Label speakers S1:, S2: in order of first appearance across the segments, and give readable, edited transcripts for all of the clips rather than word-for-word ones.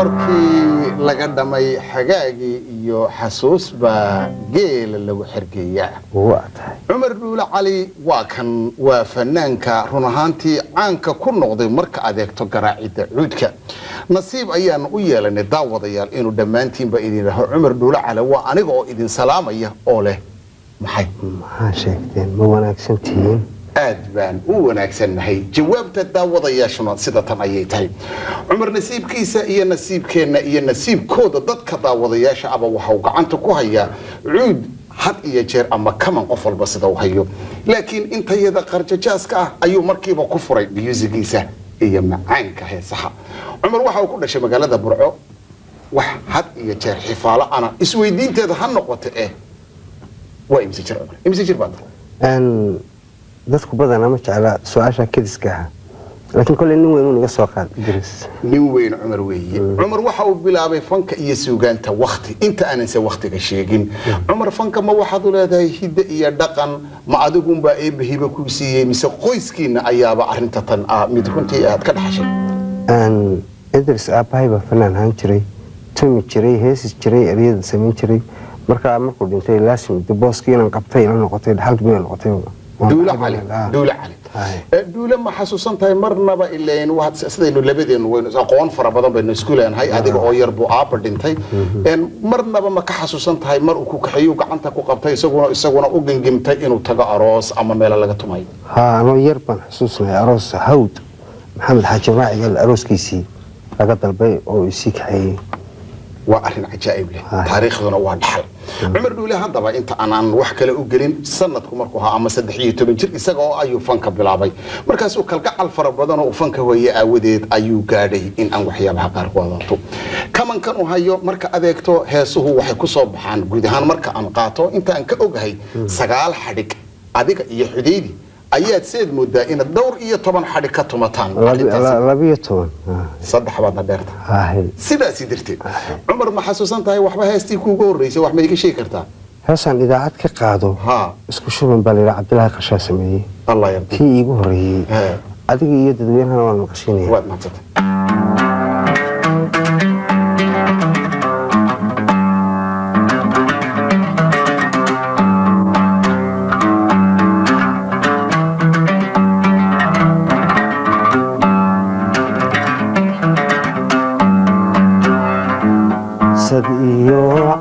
S1: markii laga dhamay xagaagii iyo xasuus baa geela lagu xergeeyaa cumar dhuule cali waa kan waa fanaanka run ahaantii caanka ku noqday marka adeegto garaacidda cuudka nasiib ayaanu u yeelanay daawadayaal inuu dhammaantiinba idin raho cumar dhuule cali waa aniga oo idin salaamaya oo leh maxaa
S2: sheegteen ma wanaagsantihiin
S1: aad baan u wanaagsannahay jawaabta daawadayaashuna sida tan ayay tahay cumar nasiibkiisa iyo nasiibkeenna iyo nasiibkooda dadka daawadayaasha aba waxa uu gacanta ku hayaa cuud had iyo jeer ama kaman qof walba sida uu hayo laakiin intayada qarjajaaska ah ayuu markiiba ku furay musigiisa iyo macaanka heesaha cumar waxa uu ku dhashay magaalada Burco wax had iyo jeer xifaalo ana isweydiinteeda ha noqoto waa imsi jir baad
S2: dadku badan ma jecla su'aasha kadiska ah laakiin kulli nin weyn uu naga soo qaad Idris
S1: nin weyn Cumar weeye Cumar waxa uu bilaabay fanka iyo suugaanta waqti inta aanan se waqtiga sheegin Cumar fanka ma waxaad u leedahay hidda iyo dhaqan ma adigu baa eebahiba ku siiyay mise qoyskiina ayaaba arinta tan mid runtii aad ka dhaxashay
S2: Idris aabahayba fanaan ahaan jiray tumi jiray heesi jiray eriyada samayn jiray markuu dhintay laasim booskii inaan qabtay ila noqotay dhaxal meel noqotay
S1: duula cali duula ma xasuusan tahay marnaba ileen waad sidaynu labadeenu waynu aqoon fara badan baynu isku leenahay adiga oo yar buu aaba dhintay marnaba ma ka xasuusan tahay mar uu ku kaxeeyo gacanta ku qabtay isaguna u gangimtay inuu tago aroos ama meel laga tumay
S2: anoo yar baan xasuusnay aroos hawd maxamed xaaji raaciga arooskiisii laga dalbay oo isii kaxeeyay
S1: وأرين عجائب له تاريخنا واضح عمر دوله هذا بقى أنت أنا وحكي له أجرين سنة كمركوها أما سدحية تبنجر إسقى أيو فنك بلعبي مركز وكالك الفرق بدنا وفنك وهي أوديت أيو قاري إن أن وحيا بحقار قوضته كمان كانوا هايو مركز أذكته هسه وحكو صبحان جودهان مركز أنقاطه أنت أنك أجهي سجال حدك أذيك يحديدي أيات سيد مدة إن الدور إيه طبعا حركته متان
S2: ربيتون
S1: صدق بعضنا بيرتا سيدا سيدرتي عمر ما حسوسان تاي وحبا هاستيكو قوريسي وحما يكي شيكرتا
S2: هسان إذا عاد كقادو اسكو شوفن بالي عبد الله قرشا سميه
S1: الله يرضي
S2: كي يقوري أديك إيه تدوينها وانا مقشيني
S1: واد ما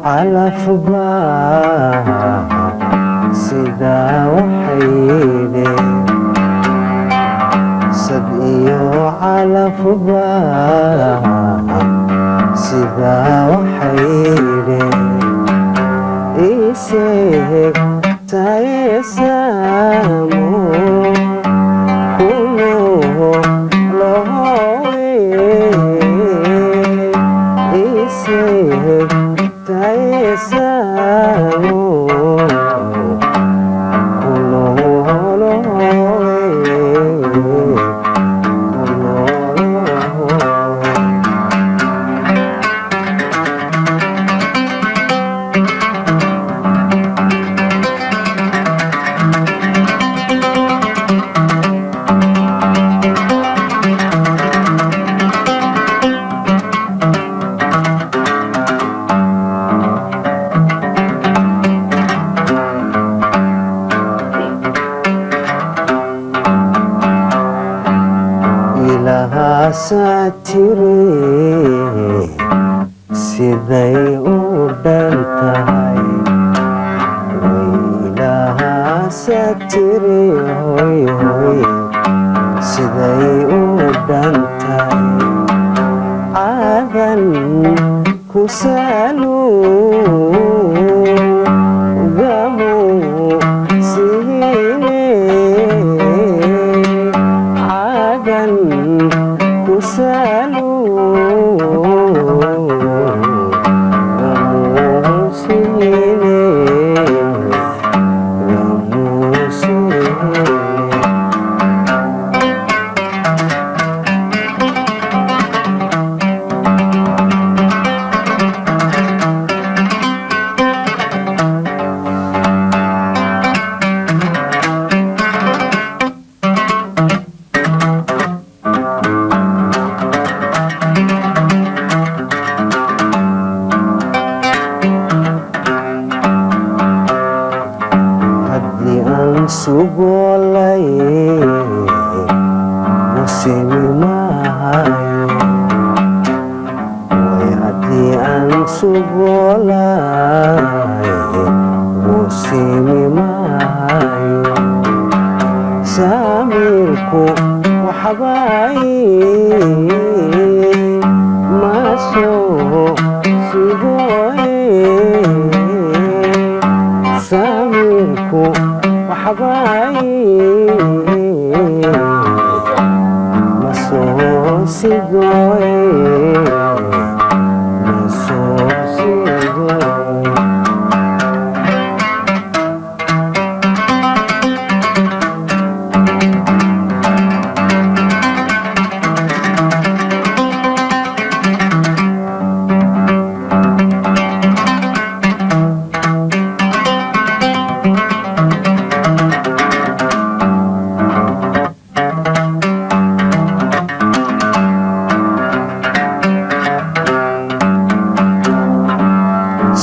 S2: على فباه سيدا وحيدي صدقيو على فباه سيدا وحيدي إيسيك تايسامو كله لهوي إيسيك ساتري سيدي ودنتاي ويلها ساتري هوي هوي سيدي ودنتاي عذن كسالو غمو سيني عذن كسالو sugolay usimi maayo samirku waxbay maso sugoy samirku waxbay maso sugoy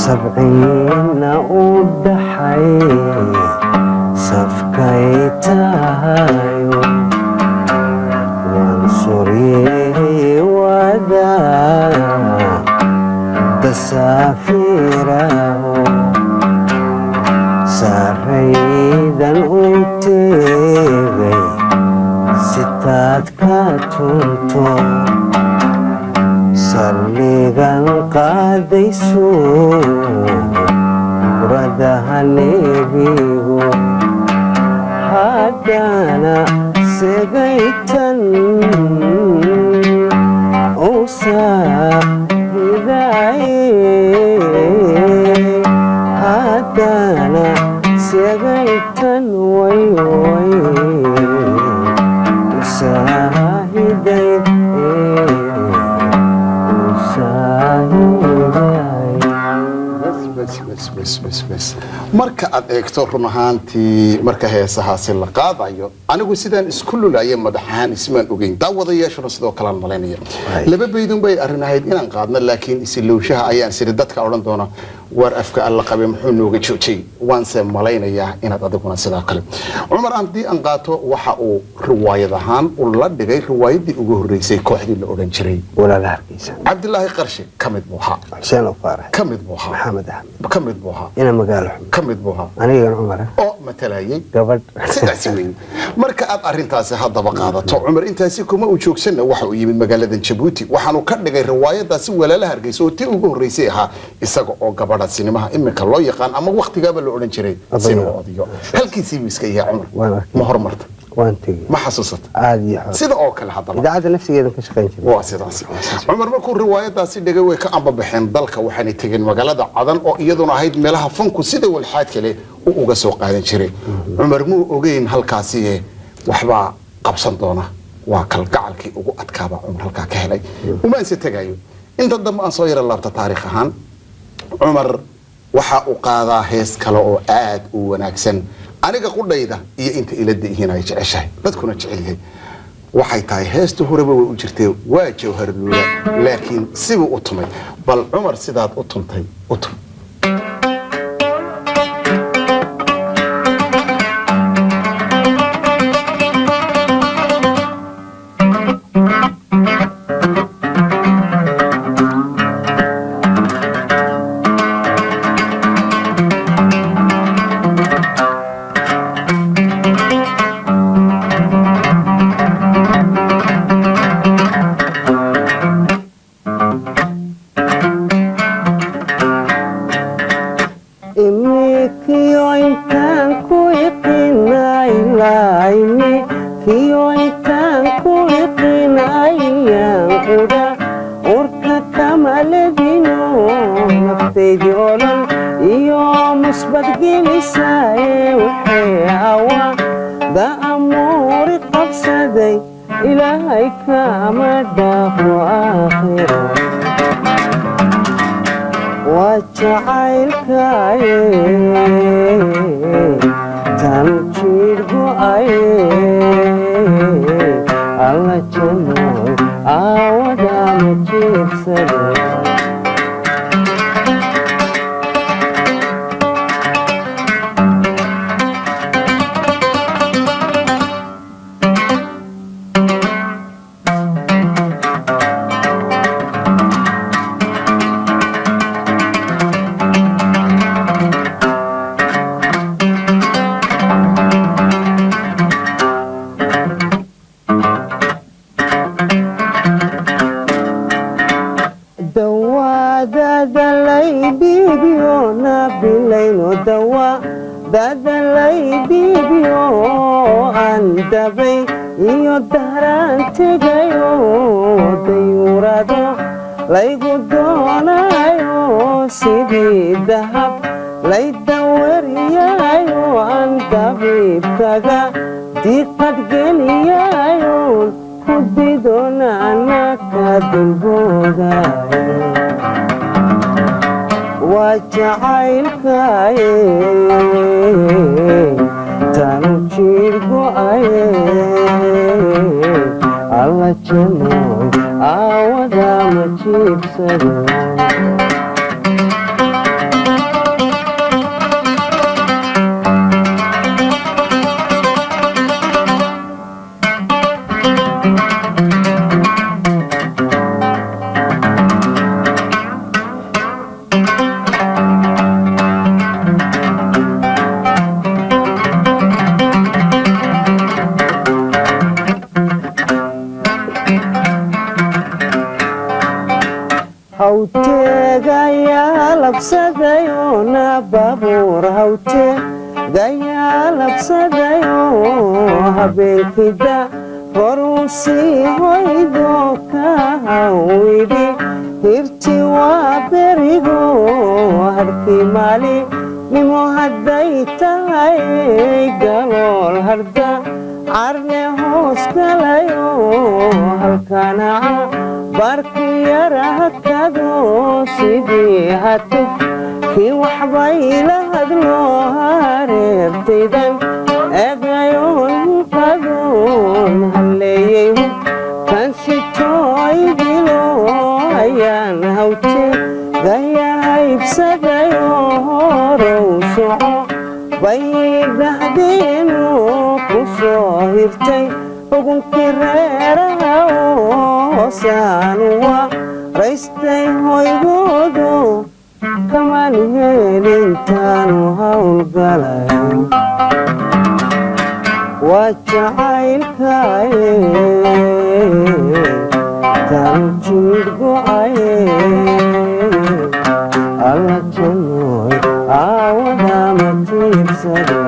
S2: sabciina u dhaxay safkay tahayo waan suryey wadaa dasaafiraho saraydan u tegay sitaad ka tunto salligan qaadayso radaha nebigu haddana segaytan usaahidaye haddana segaytan wayway usaahiday
S1: marka aad eegto run ahaantii marka heesahaasi la qaadayo anigu sidaan isku lulaaya madaxahaan ismaan ogeyn daawadayaashuna sidoo kalean malaynaya laba baydun bay arrinahayd inaan qaadno laakiin isilowshaha ayaan siri dadka odhan doona war afka alla qabe muxuu nooga joojay waanse malaynayaa inaad adiguna sidaa kale cumar haddii aan qaato waxa uu riwaayad ahaan u la dhigay riwaayadii ugu horreysay kooxdii la odhan jiray
S2: walaala hargeysa
S1: cabdilaahi qarshe ka mid buu ahaa
S2: xuseen ofaarax
S1: ka mid buu ahaa
S2: maxamed axmed
S1: ka mid buu ahaa
S2: ina magaalo xun
S1: ka mid buu ahaa
S2: anigan cumar
S1: oo matalayay
S2: gabadh
S1: sidaasi weyn marka aad arrintaasi haddaba qaadato cumar intaasi kuma uu joogsanna waxa uu yimid magaalada Jabuuti waxaanu ka dhigay riwaayadaasi walaala hargeysa oo tii ugu horreysay ahaa isaga oo gabadha sinimaha imika loo yaqaan ama waqtigaaba la odhan jiray sinimo odiyo halkiisii buu iska yahay cumar ma hormarta
S2: waan tegey
S1: ma xasuusata
S2: aad iyo xoog
S1: sida oo kale haddaba
S2: idaacadda nafsigeeda ka shaqayn jiray
S1: waa sidaas cumar markuu riwaayadaasi dhigay way ka ambabaxeen dalka waxaanay tegeen magaalada cadan oo iyaduna ahayd meelaha fanku sida walxaad kale uu uga soo qaadan jiray cumar muu ogeyn halkaasi waxbaa qabsan doona waa kalgacalkii ugu adkaaba cumar halkaa ka helay umaanse tagayo inta dambe aan soo yara laabta taariikh ahaan cumar waxa uu qaadaa hees kale oo aad u wanaagsan aniga qudhayda iyo inta ilada ihiin ay jeceshahay dadkuna jecel yahay waxay tahay heestu horeba way u jirtay waa jawhar luula laakiin sibuu u tumay bal cumar sidaad u tuntay u tum
S2: ودادلي بيبيونا بالليل ودوا دادلي بيبيو أندبي يدهران تجيو ديورادو laygudoonaayo sidii dahab lay dawariyaayo aan dabiibkaga diqadgeliyaayo ku didoonana ka dulboodaayo waa jacaylkaaye tanu jiir go'aye alla janooy aawada ma jiibsado hawteegayaa labsadayona baabuur hawteegayaa labsadayo habeenkida horuu sii hoydo ka hawidhi hirti waa berigo harkii maalinimo hadday tahay galool harda carne hoos galayo halkanaca barki yara hakado sidii hatuf kii waxbay la hadlo hareertaydan eegayoon qadoon halleeyey kan sitooydilo ayaan hawte gayahaybsadayo horow soco bay dhahdeenu ku soo hirtay xugunkii reeraha hoosaanu waa raystay hoygoodo kamaan heelintaanu hawlgalayo waa jacaylkaaye tanu jiir go'aye alla janooy aawada ma jiibsado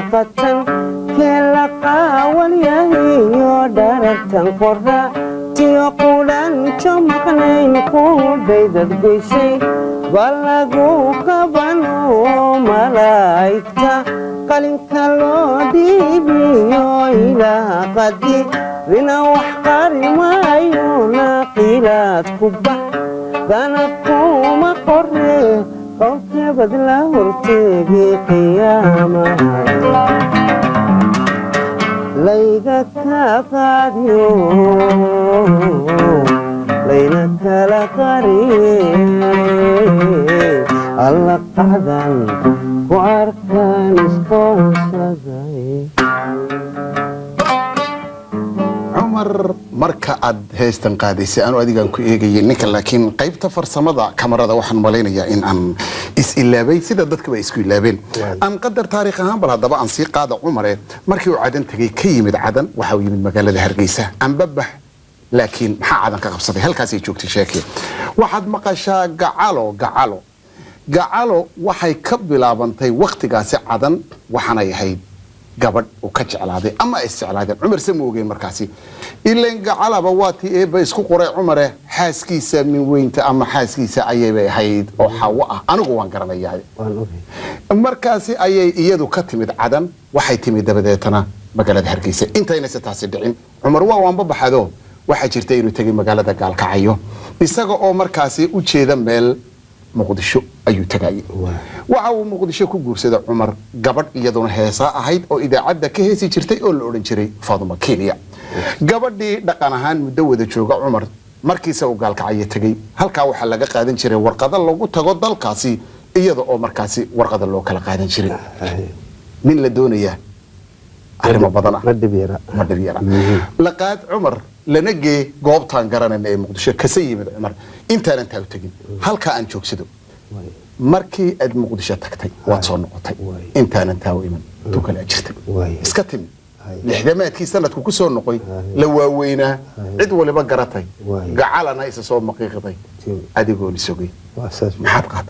S2: qatan kela qawan yahiyo dharartan qorra tiyo qulan jomaqnayn ku daydad goysay balagu qabano malaa'igta qalinka loo dhiibiyo ilaa qadirina wax qari maayo naqilaad ku bax danabkuma qorre qowlkabad la horteegay qiyaamaha layga ka qaadiyo layna kala qariye alla qacdan ku arkaan isqoonsaday
S1: cumar marka aad heestan qaadaysay anu adigaan ku eegayay ninka laakiin qaybta farsamada kamarada waxaan malaynayaa in aan is-ilaabay sida dadkaba isku ilaabeen aan qadar taariikh ahaan bal haddaba aan sii qaada cumare markii uu cadan tegay ka yimid cadan waxa uu yimid magaalada hargeysa anbabax laakiin maxaa cadan ka qabsaday halkaasay joogtay sheekii waxaad maqashaa gacalo waxay ka bilaabantay waqtigaasi cadan waxaanay ahayd gabadh uu ka jeclaaday ama ay isjeclaadeen cumar se moogeen markaasi ileen gacalaba waa tii eebba isku qoray cumare xaaskiisa min weynta ama xaaskiisa ayaybay ahayd oo xawo ah anigu waan garanayaa markaasi ayay iyadu ka timid cadan waxay timid dabadeetana magaalada hargeysa intaynayse taasi dhicin cumar waa waanba baxado waxaa jirta inuu tegay magaalada gaalkacayo isaga oo markaasi u jeeda meel muqdisho ayuu tagayay waxa uu muqdisho ku guursaday cumar gabadh iyaduna heesa ahayd oo idaacadda ka heesi jirtay oo la oran jiray Faaduma Kenya gabadhii dhaqan ahaan muddo wada jooga Cumar markiisa uu gaalkacay tagay halka waxa laga qaadan jiray warqado lagu tago dalkaasi iyada oo markaasi warqado loo kala qaadan jiray min la doonaya arrimo badan ma dhibiyara laqad Cumar lanagee goobtaan garanayna ee Muqdisho ka sayimid Cumar intaan taa u tagin halka aan joogsado markii aad Muqdisho tagtay waad soo noqotay intaan taa u iman tu kala jirtay iska timi lixdamaadkii sanadku ku soo noqoy la waaweynaa cid waliba garatay gacalana isa soo maqiiqday adigoo lisogay maxaad qaad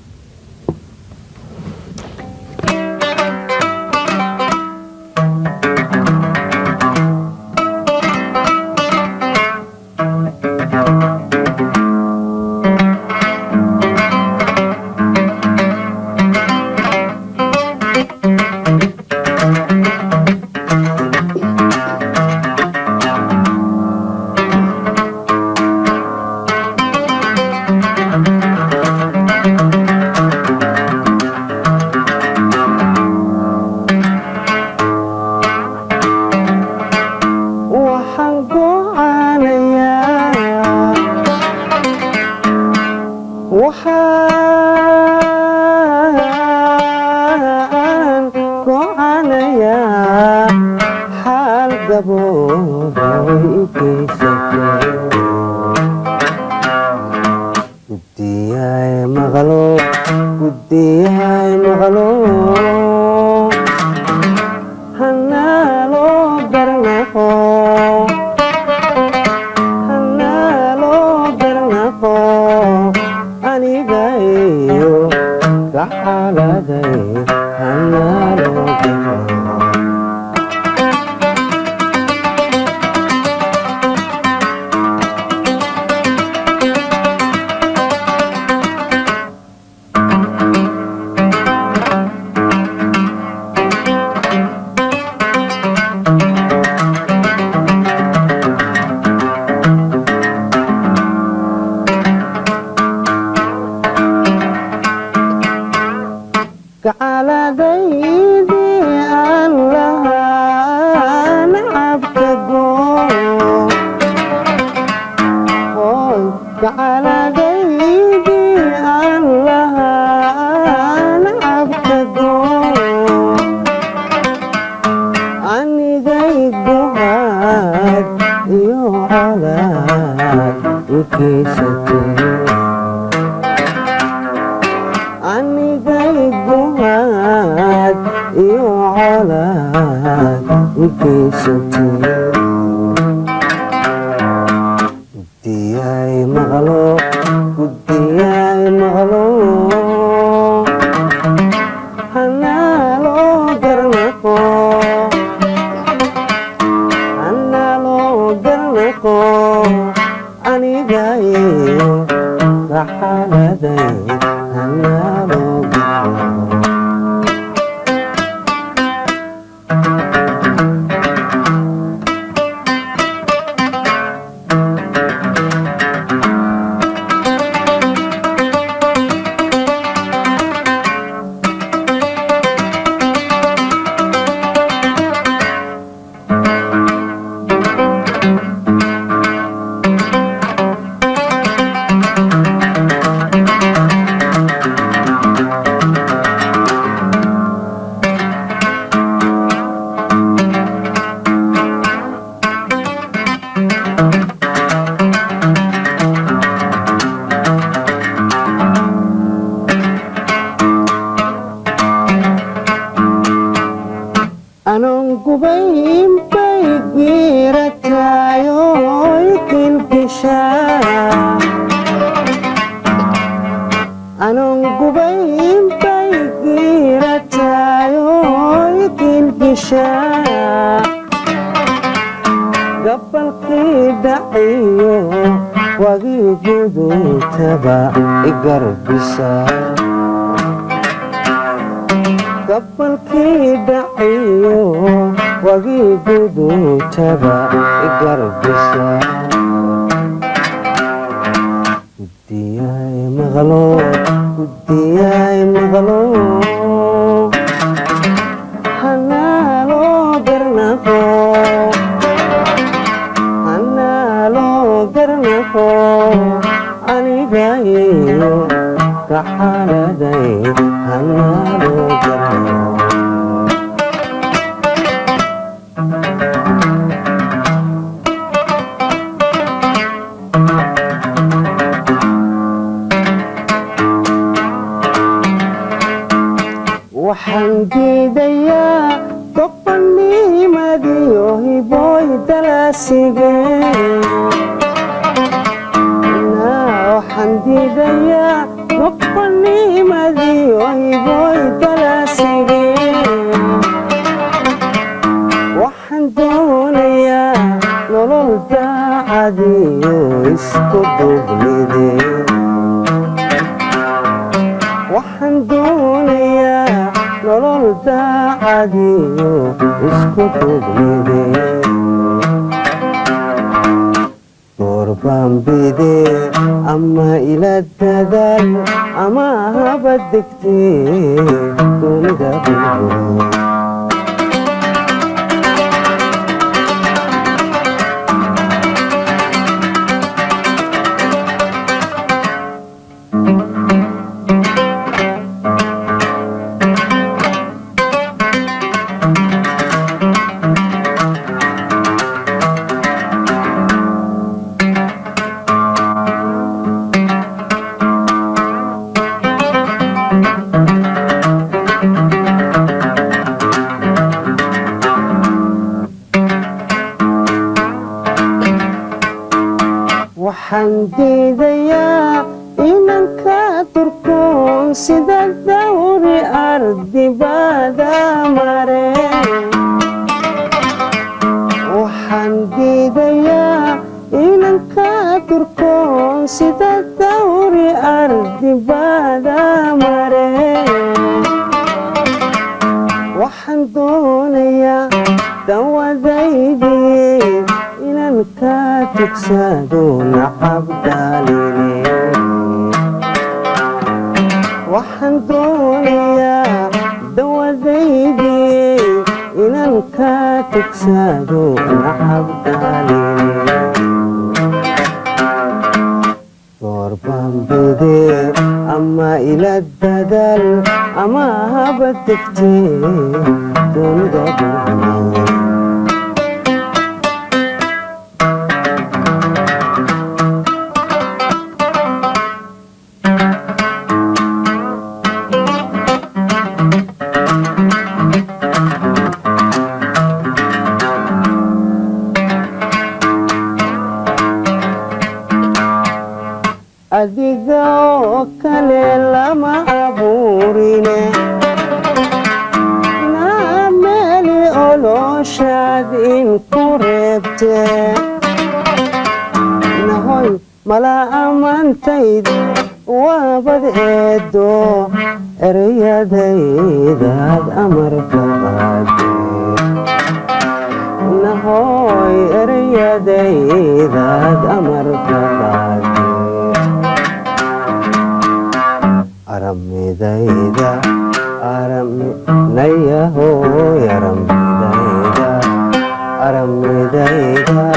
S2: garnaqo anigayo kaxaladay hanalo garnaqo waxaan diidayaa doqonnimadiyo hiboy dalaasigeen waxaan diidayaa doqonnimadiyo hiboy dalaasigeen waxaan doonayaa nolol daacadiyo isku dublideen waxaan doonayaa nolol daacadiyo isku dublideen doorbaan bidee ama ila dadaal ama haba degtee dunida bulbul waxaan diidayaa inanka turkoon sida dawri ardibada mare waxaan diidayaa inanka turkoon sida dawri ardibada mare waxaan doonayaa dawadaydii inaan ka tugsado nacab daaline waxaan doonayaa dawadaydii inaan ka tugsado nacab daaline doorbaan bidee ama ila dadaal ama haba degtee dunida bulbul adiga oo kale lama abuurine naa meeli oloshaad in ku reebte nahoy mala ammaantayda waabad eedo ereyadaydaad amarka qaade nahoy ereyadaydaad amarka qaade aramidayda nayahoy aramidayda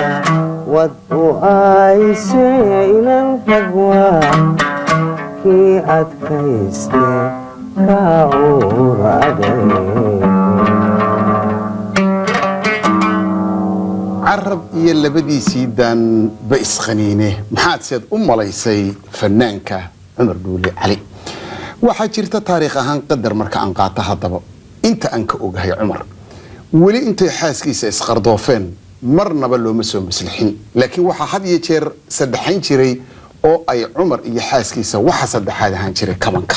S2: wad u ayse inan ragwaa kii adkayste kaa uuraaday
S1: carab iyo labadiisii daan ba isqaniine maxaad seed u malaysay fanaanka cumar dhuule cali waxaa jirta taariikh ahaan qadar marka aan qaato haddaba inta aan ka ogahay cumar weli intay xaaskiisa isqardoofeen marnaba looma soo maslixin laakiin waxaa had iyo jeer saddexayn jiray oo ay cumar iyo xaaskiisa waxa saddexaad ahaan jiray kabanka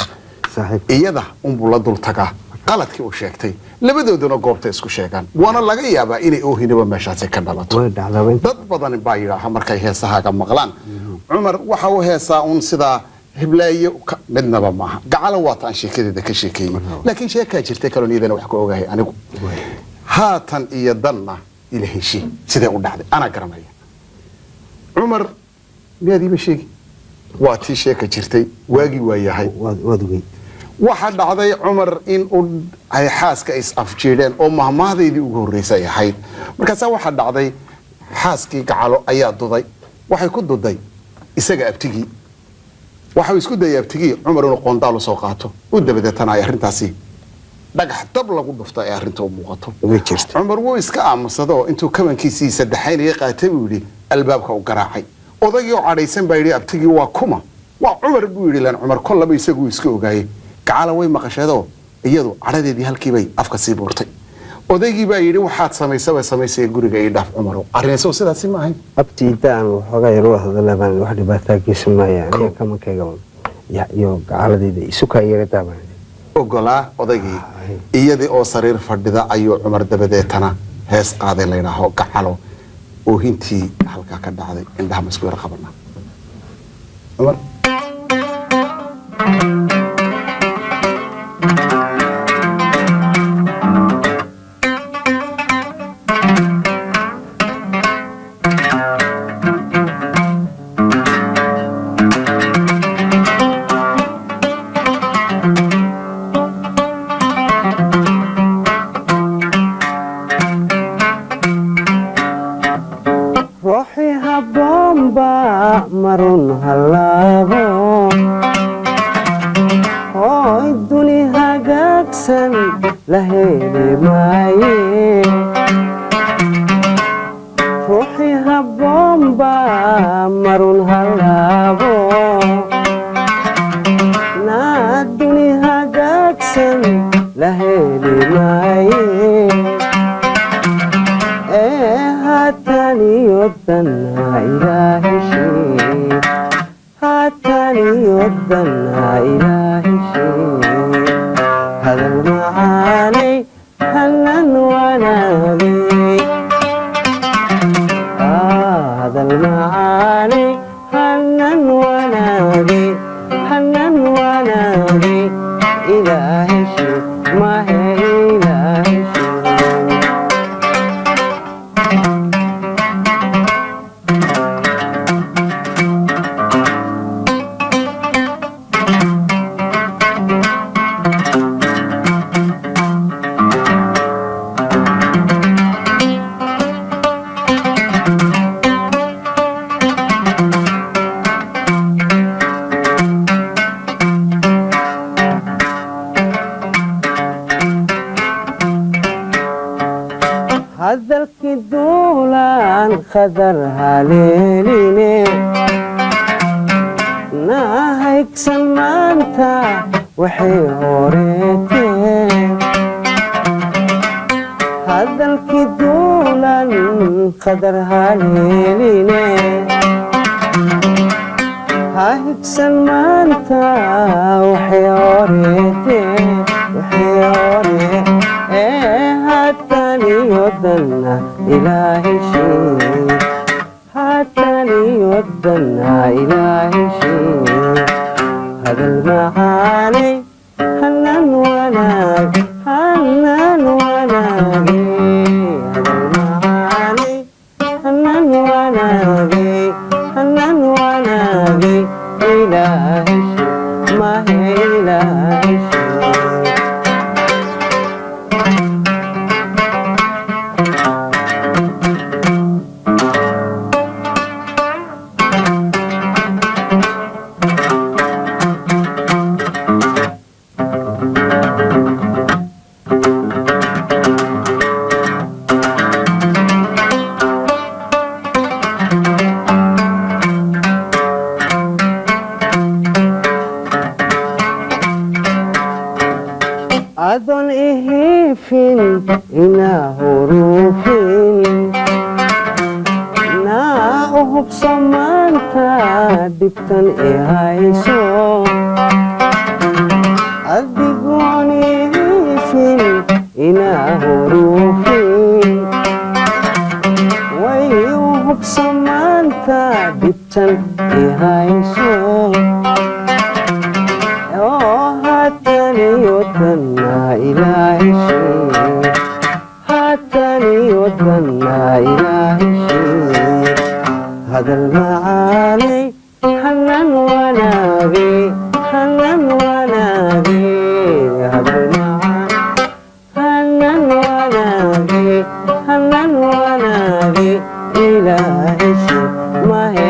S1: iyada unbuu la dul tagaa qaladkii uu sheegtay labadooduna goobta isku sheegaan waana laga yaabaa inay oohinaba meeshaasi ka dhalato dad badan baa yidhaaha markay heesahaaga maqlaan cumar waxa uu heesaa uun sidaa hiblaayo midnaba maaha gacala waataan sheekadeeda ka sheekeeyey laakiin sheekaa jirtay kaloon iyadana wax ka ogahay anigu haatan iyo danna ila heshi sidee u dhacday ana garanaya cumar miyaadiiba sheegi waa tii sheeka jirtay waagii waa yahay waxa dhacday cumar in ay xaaska is afjeedeen oo mahmahdaydii ugu horreysay ahayd markaasaa waxaa dhacday xaaskii gacalo ayaa duday waxay ku duday isaga abtigii waxa isku dayay abtigii Umar inuu qoondaal soo qaato u dabadeetana ay arintaasi dhagax dab lagu dhufto ay arinta u muuqato Umar wuu iska aamusado intuu kabankiisii saddexaynay qaatay uu yiri albaabka u garaacay odagii oo cadhaysan baa yiri abtigii waa kuma waa Umar buu yiri lan Umar kollaba isagu iska ogaayay gacala way maqashado iyadu cadhadeedii halkii bay afka sii buurtay odaygii baa yiri waxaad samaysay guriga ay dhaaf Umar arinayso sidaas ma ahayn
S2: abtiidaan waxoogaa yar u hadalabaan wax dhibaataakiisa ma yahay kama keega iyo gacaladeeda isu ka yeerataan
S1: ogolaa odaygii iyadii oo sariir fadhida ayuu Umar dabadeetana hees qaaday leeyahay gacalo oo hintii halka ka dhacday indhaha masku yar qabana Umar
S2: marun halabo hoy duni hagaagsan la heli maaye ruuxi habboonba marun halabo naa duni hagaagsan la heli maaye hatani yodana ilaahi shee hatani yodana ilaahi shee hadal macaanay halan wanaagay hadal macaanay halan wanaagay ilaahi shee mahe ilaahi shee hadalki duulaan khadar haleeline naahaysan maanta waxay horeeteen hadalki duulaan khadar haleeline haahigsan maanta waxay horeeteen hatani yodana ilaahi shee hatani yodana ilaahi shee hadal macaanay halan wanaag hadal macaanay halan wanaagay ilaahi shee mahe ilaahi shee adon ihifin ina hurufin naa uhubso maanta dhibtan ihayso adigoon ihifin ina hurufin way uhubso maanta dhibtan ihayso hatani yodana ilaahi shee hatani yodana ilaahi shee hadal macaanay halan wanaagay hadal macaanay halan wanaagay ilaahi shee mahe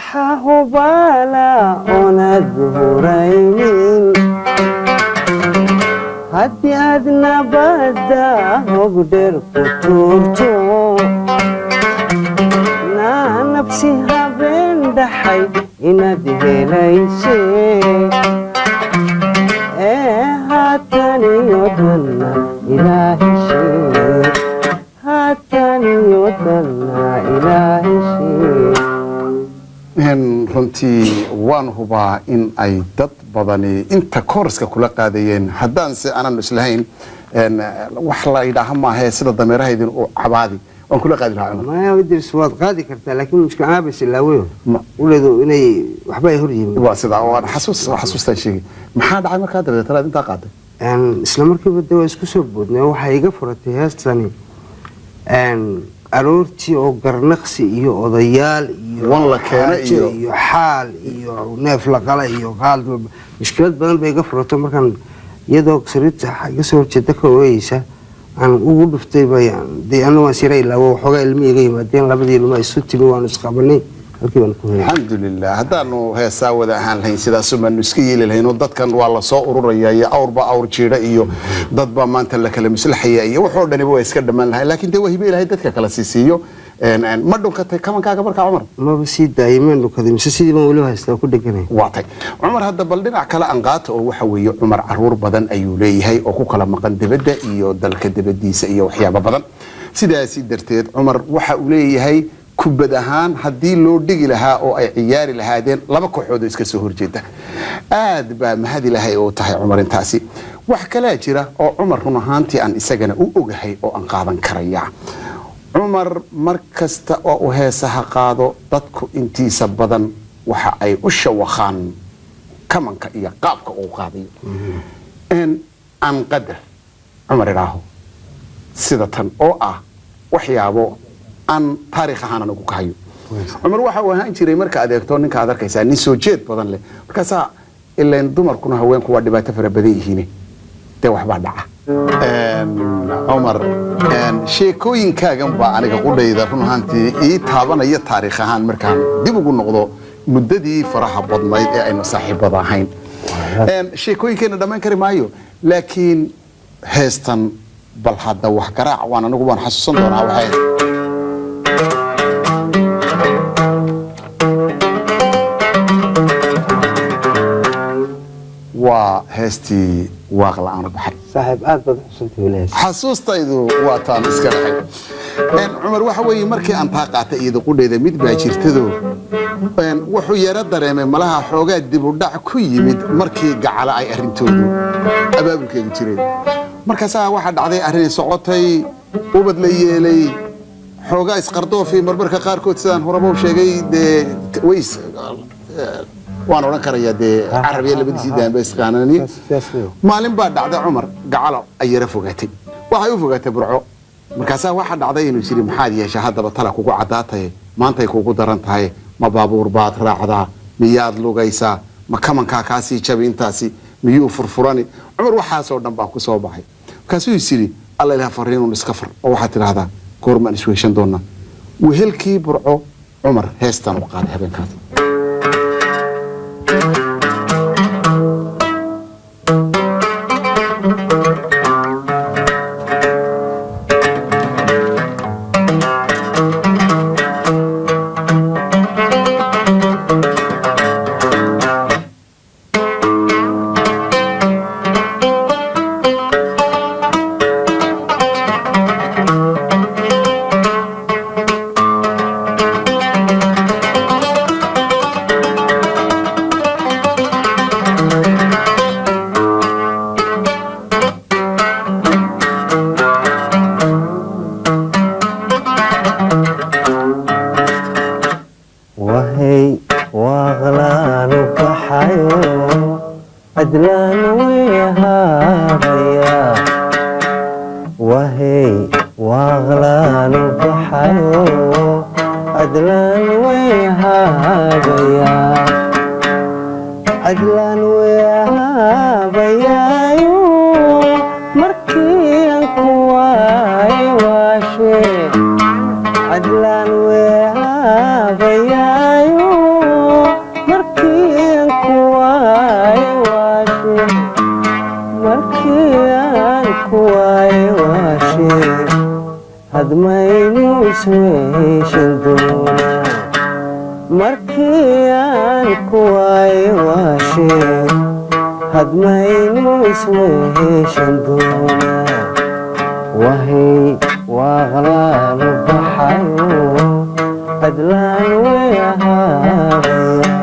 S2: وحهبالا ونذهرين هدي أدنى بدا هقدر كتورتو نا نفسها بين دحي إنده ليسي هاتني يدنا إلهي شيء هاتني يدنا إلهي شيء
S1: runtii waan hubaa in ay dad badani inta koorska kula qaadayeen haddaan se aanan islahayn wax la yidhaaha maahe sida dameerahaydin u cabaadi waan kula qaadi lahaa cumar
S2: ما يدرس waad qaadi kartaa laakiin mushkil caabis ilaaweyo uleedo inay waxba ay hor yimin
S1: waa sida waan xasuustaan sheegay maxaa dhacay markaa dabeetana intaa qaaday
S2: isla markiiba de waa isku soo boodnay waxaa iga furatay heestani aroortii oo garnaqsi iyo odayaal iyo
S1: wan la keenay
S2: iyo xaal iyo neef la qala iyo qaal mushkilad badan bay iga furato markaan iyadoo sariirta iga soo horjeeda ka ooyeysa aan ugu dhuftay bayaan de anu waan siray ilaawo waxoogaa ilmi iga yimaadeen labadii ilma isu timi waan isqabanay halkii baan ku helay
S1: alxamdulilah haddaanu heesaa wada ahaan lahayn sidaasoo maanu iska yeeli lahayn oo dadkan waa la soo ururaya iyo awrba awr jiidha iyo dadba maanta la kala maslaxaya iyo waxoo dhaniba waa iska dhammaan lahayn laakiin dee waa hibe ilahay dadka kala siisiiyo ma dhunkatay kamankaaga markaa cumar
S2: maba sii daayimeen dhunkaday mise sidii baan weliba haystaa ku dheganay
S1: waa tay cumar hadda bal dhinac kale aan qaato oo waxa weeye cumar caruur badan ayuu leeyahay oo ku kala maqan dibadda iyo dalka dibaddiisa iyo waxyaabo badan sidaasi darteed cumar waxa uu leeyahay kubad ahaan haddii loo dhigi lahaa oo ay ciyaari lahaadeen laba kooxood oo iska soo horjeeda aad baa mahad ilaahay oo tahay cumar intaasi wax kalaa jira oo cumar run ahaantii aan isagana u ogahay oo aan qaadan karaya cumar mar kasta oo uu heesaha qaado dadku intiisa badan waxa ay u shawaqaan kamanka iyo qaabka uu qaadayo aan qadar cumar idhaaho sida tan oo ah waxyaabo aan taariikh ahaan anigu ka hayo cumar waxa uu ahaan jiray marka adeegto ninka aad arkaysaa nin soo jeed badan leh markaasaa ileen dumarkuna haweenku waa dhibaato fara badan yihiin dee waxbaa dhaca cumar sheekooyinkaagan baa aniga qudhayda run ahaantii ii taabanaya taariikh ahaan markaan dib ugu noqdo muddadii faraha badnayd ee aynu saaxiibada ahayn sheekooyinkeena dhammayn kari maayo laakiin heestan bal hadda wax garaac waan anigu waan xasuusan doonaa waxay waa heestii waaq la'aan u baxay
S2: saaxiib aad baad xusantay walaal
S1: xasuustaydu waa taan iska dhaxay cumar waxa weeye markii aan taa qaatay iyada qudheeda mid baa jirtado wuxuu yara dareemay malaha xoogaa dib u dhac ku yimid markii gacala ay arrintoodu abaabulkeedu jireen markaasaa waxaa dhacday arrin socotay ubad la yeelay xoogaa isqardoofi marmarka qaarkood sidaan horeba u sheegay dee ways waan odhan karayaa dee carabiya labadiisii daanba isqaanani maalin baa dhacday cumar gacalo ay yara fogaatay waxay u fogaatay burco markaasaa waxaa dhacday inuu jiri maxaad yeeshaa haddaba tala kugu caddaataye maantay kugu daran tahay ma baabuur baad raacdaa miyaad lugaysaa ma kamankaa kaasii jabi intaasi miyuu furfurani cumar waxaasoo dhan baa ku soo baxay markaasuu is yidhi alla ilaha fariinuun iska far oo waxaad tidhaahdaa goormaan isweyshan doonaa wehelkii burco cumar heestan u qaaday habeenkaas
S3: عدلان وياها بيايو مركي kuwaaye waa sheeg hadmaynu isweeshan doonaa markii aan kuwaaye waa sheeg hadmaynu isweeshan doonaa wahay waaqlaanu baxayo cadlaan way ahaabaya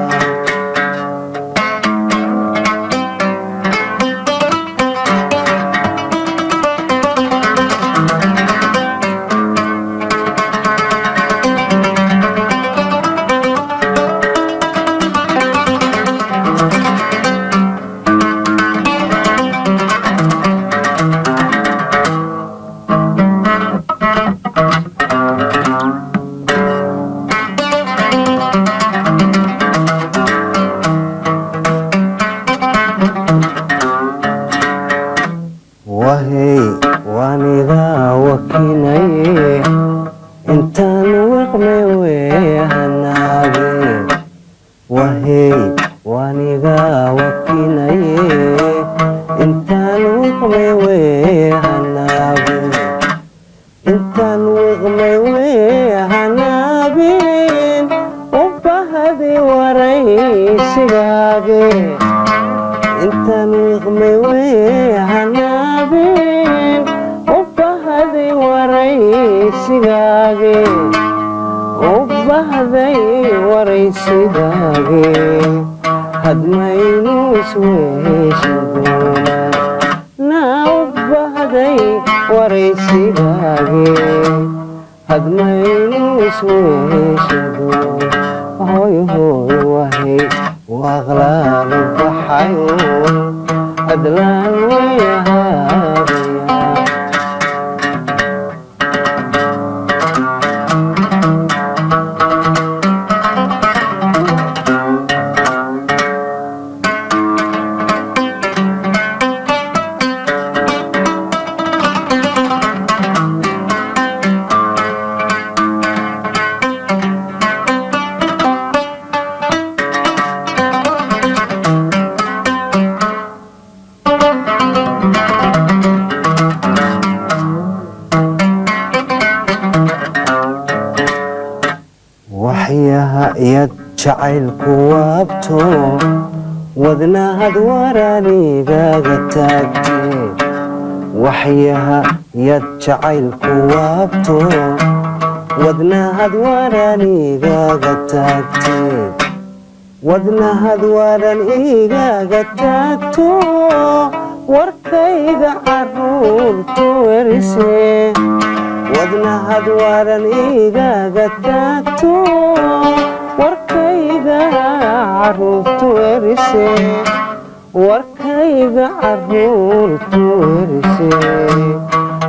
S3: jacaylku waabto wadnahad waraanigaga taagtee waxyaha yad jacaylku waabto wadnahad waraanigaga taagtee wadnahad waran igaga taagto warkayga caruurtu werisee wadnahad waran igaga taagto warkayga caruurtu werisee warkayga caruurtu werisee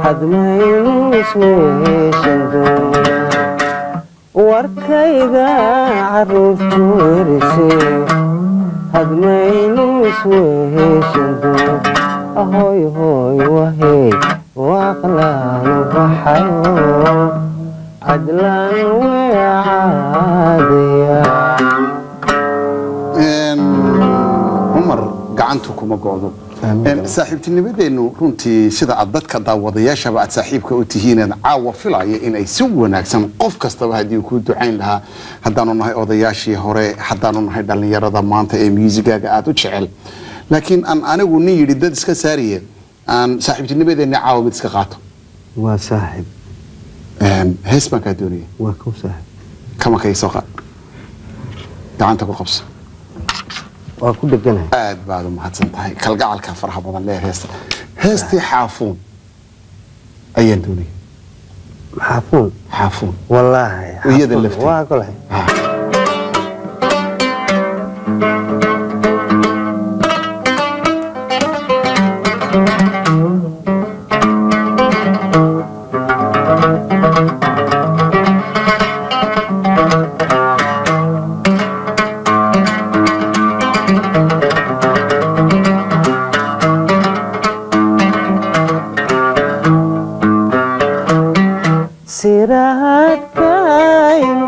S3: hadmaynu isweeshan doonaa warkayga caruurtu werisee hadmaynu isweeshan doonaa ahoy hoy wahey waaqlaanu baxayo cadlaan way caadaya
S1: cumar gacantu kuma go'do saaxiibtinimadeennu runtii sida aad dadka daawadayaashaba aad saaxiibka u tihiineen caawa filaya inay si wanaagsan qof kastaba haddii ku ducayn lahaa haddaanu nahay odayaashii hore haddaanu nahay dhallinyarada maanta ee muusigaaga aad u jecel laakiin aan anigu nin yidhi dad iska saariye aan saaxiibtinimadeenni caawa mid iska qaato
S2: waa saaxiib
S1: hees baan kaa doonaya
S2: waa ku saaxiib
S1: kama kay soo qaad gacanta ku qabso
S2: waa ku dheganahay
S1: aad baad u mahadsan tahay kalgacalka faraha badan leer heestii xaafuun ayaan doonaya xaafuun
S2: wallaahi
S1: iyada lafteeda
S2: waa kolahay siraadkayn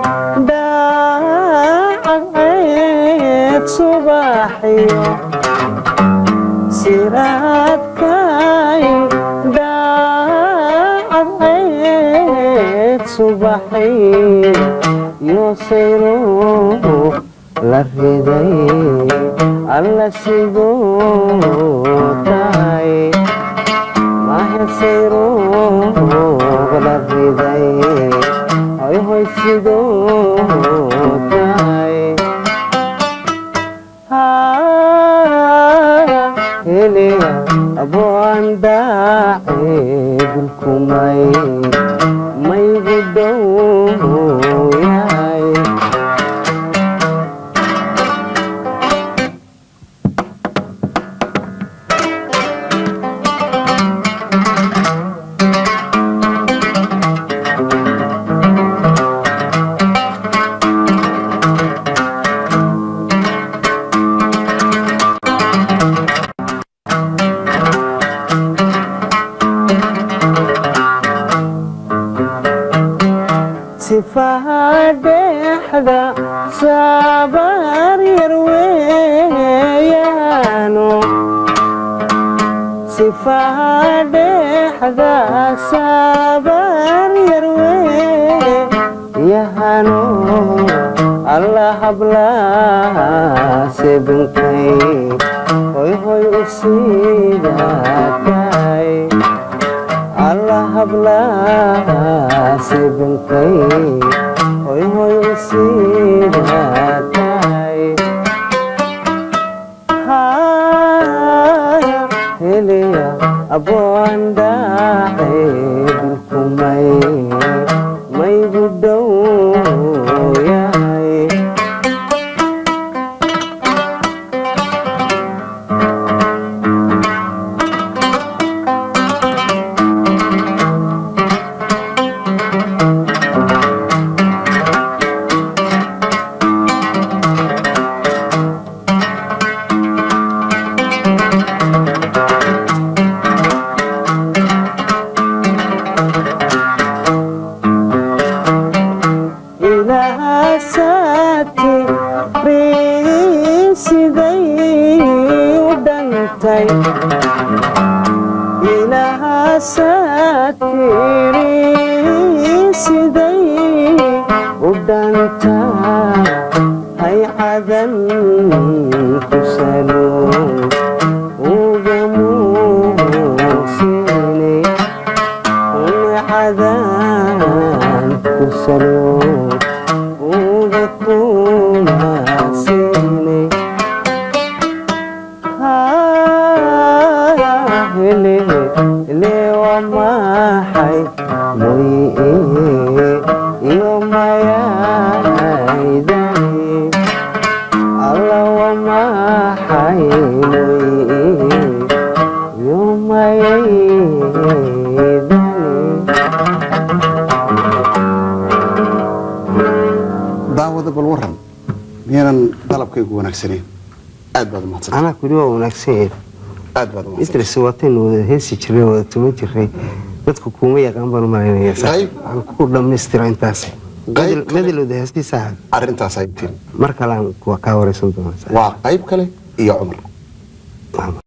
S3: ubaxay iyo sayro la riday alla sidoo tahay mahe sayro la riday hoy hoy sidoo tahay heliya aboan daace dulkumay maygu dhow yahay sifadexda sabar yarweeyano sifadexda sabar yarweeyano allah habla sebinkay hoy hoy usiidatay Allah habla sebinkay hoy hoy usiidatay heliya aboan daace dulkumay maygu dhow yahay
S1: daawada bal waran miyaanan dalabkaygu wanaagsaneyn aad baad umahadsan
S2: anaa kuli waa wanaagsan yahay
S1: aad baad umahadsan
S2: intaas waatan wada heesi jiray wada tuma jiray dadku kuma yaqaan baan u malaynayaa sax aan ku dhammaystira intaas madalooda heestiisa
S1: arrintaas ay tiin
S2: mar kale aan ka wareysan doonaa
S1: waa qayb kale iyo Cumar